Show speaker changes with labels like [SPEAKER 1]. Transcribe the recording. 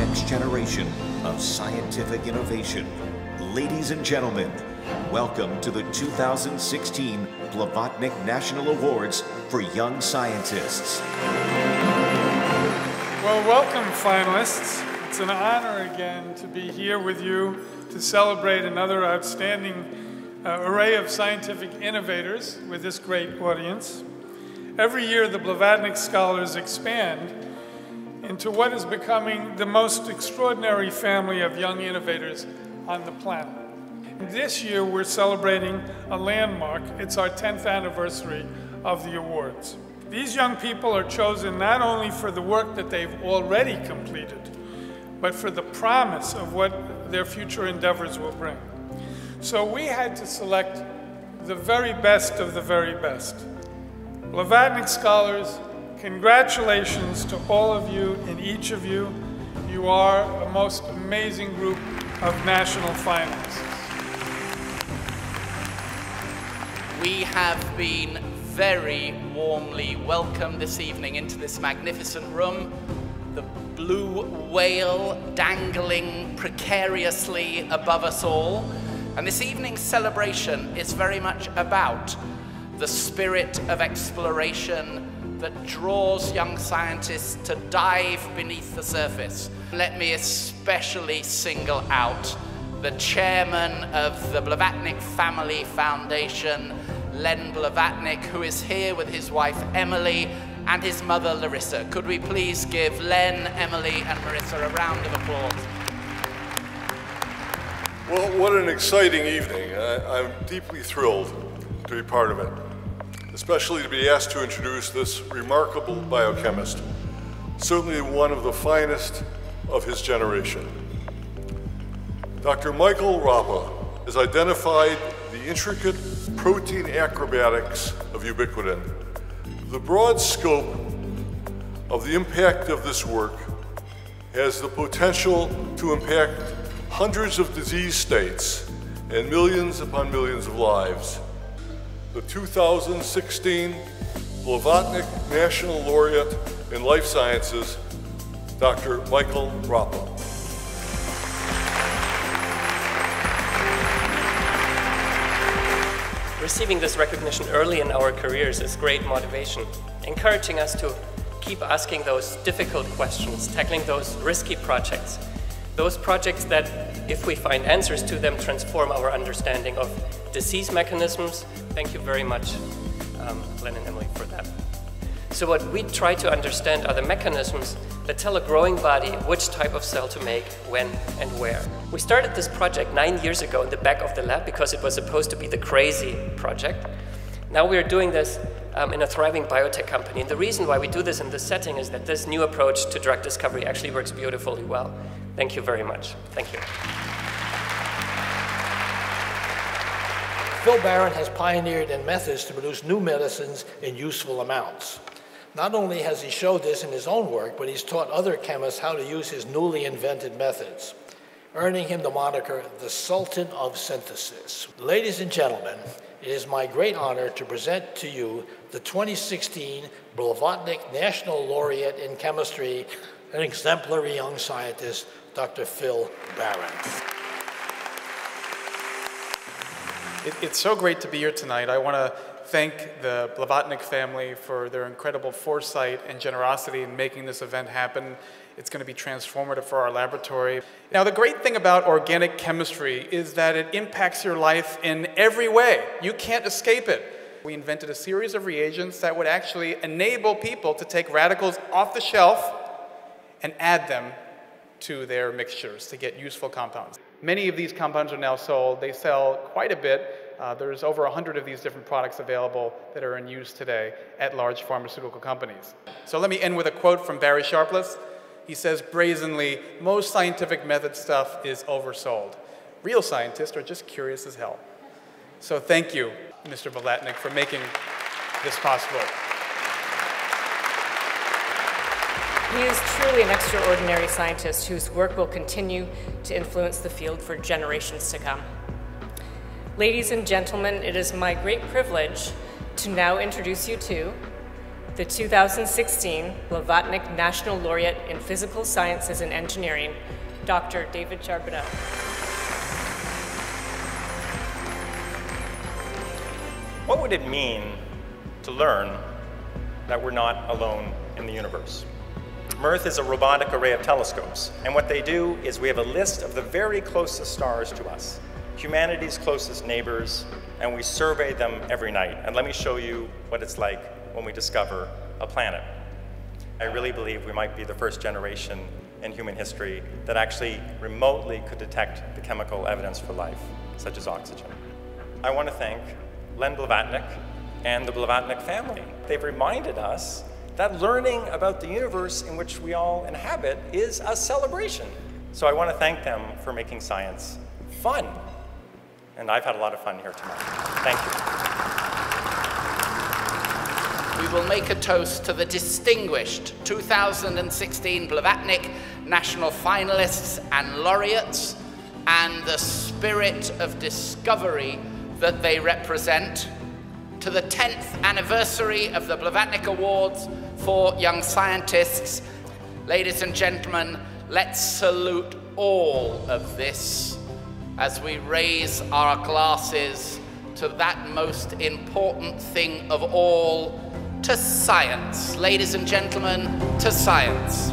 [SPEAKER 1] next generation of scientific innovation. Ladies and gentlemen, welcome to the 2016 Blavatnik National Awards for Young Scientists.
[SPEAKER 2] Well, welcome, finalists. It's an honor again to be here with you to celebrate another outstanding array of scientific innovators with this great audience. Every year, the Blavatnik Scholars expand into what is becoming the most extraordinary family of young innovators on the planet. This year, we're celebrating a landmark. It's our 10th anniversary of the awards. These young people are chosen not only for the work that they've already completed, but for the promise of what their future endeavors will bring. So we had to select the very best of the very best. Blavatnik Scholars, congratulations to all of you and each of you. You are a most amazing group of national finalists.
[SPEAKER 3] We have been very warmly welcomed this evening into this magnificent room. The blue whale dangling precariously above us all. And this evening's celebration is very much about the spirit of exploration that draws young scientists to dive beneath the surface. Let me especially single out the chairman of the Blavatnik Family Foundation, Len Blavatnik, who is here with his wife Emily and his mother Larissa. Could we please give Len, Emily and Larissa a round of applause?
[SPEAKER 4] Well, what an exciting evening. I'm deeply thrilled to be part of it, especially to be asked to introduce this remarkable biochemist, certainly one of the finest of his generation. Dr. Michael Rappa has identified the intricate protein acrobatics of ubiquitin. The broad scope of the impact of this work has the potential to impact hundreds of disease states and millions upon millions of lives. The 2016 Blavatnik National Laureate in Life Sciences, Dr. Michael Rappa.
[SPEAKER 5] Receiving this recognition early in our careers is great motivation, encouraging us to keep asking those difficult questions, tackling those risky projects, those projects that, if we find answers to them, transform our understanding of disease mechanisms. Thank you very much, Len and Emily, for that. So what we try to understand are the mechanisms that tell a growing body which type of cell to make, when and where. We started this project 9 years ago in the back of the lab because it was supposed to be the crazy project. Now we're doing this in a thriving biotech company. And the reason why we do this in this setting is that this new approach to drug discovery actually works beautifully well. Thank you very much. Thank you.
[SPEAKER 6] Phil Barron has pioneered in methods to produce new medicines in useful amounts. Not only has he showed this in his own work, but he's taught other chemists how to use his newly invented methods, earning him the moniker the Sultan of Synthesis. Ladies and gentlemen, it is my great honor to present to you the 2016 Blavatnik National Laureate in Chemistry, an exemplary young scientist, Dr. Phil Barron.
[SPEAKER 7] It's so great to be here tonight. I want to thank the Blavatnik family for their incredible foresight and generosity in making this event happen. It's going to be transformative for our laboratory. Now, the great thing about organic chemistry is that it impacts your life in every way. You can't escape it. We invented a series of reagents that would actually enable people to take radicals off the shelf and add them to their mixtures to get useful compounds. Many of these compounds are now sold. They sell quite a bit. There's over 100 of these different products available that are in use today at large pharmaceutical companies. So let me end with a quote from Barry Sharpless. He says brazenly, "Most scientific method stuff is oversold. Real scientists are just curious as hell." So thank you, Mr. Blavatnik, for making this possible.
[SPEAKER 8] He is truly an extraordinary scientist whose work will continue to influence the field for generations to come. Ladies and gentlemen, it is my great privilege to now introduce you to the 2016 Blavatnik National Laureate in Physical Sciences and Engineering, Dr. David Charbonneau.
[SPEAKER 9] What would it mean to learn that we're not alone in the universe? Mirth is a robotic array of telescopes, and what they do is we have a list of the very closest stars to us, humanity's closest neighbors, and we survey them every night. And let me show you what it's like when we discover a planet. I really believe we might be the first generation in human history that actually remotely could detect the chemical evidence for life, such as oxygen. I want to thank Len Blavatnik and the Blavatnik family. They've reminded us that learning about the universe in which we all inhabit is a celebration. So I want to thank them for making science fun. And I've had a lot of fun here tonight. Thank you.
[SPEAKER 3] We will make a toast to the distinguished 2016 Blavatnik National Finalists and Laureates and the spirit of discovery that they represent, to the 10th anniversary of the Blavatnik Awards for Young Scientists. Ladies and gentlemen, let's salute all of this as we raise our glasses to that most important thing of all, to science. Ladies and gentlemen, to science.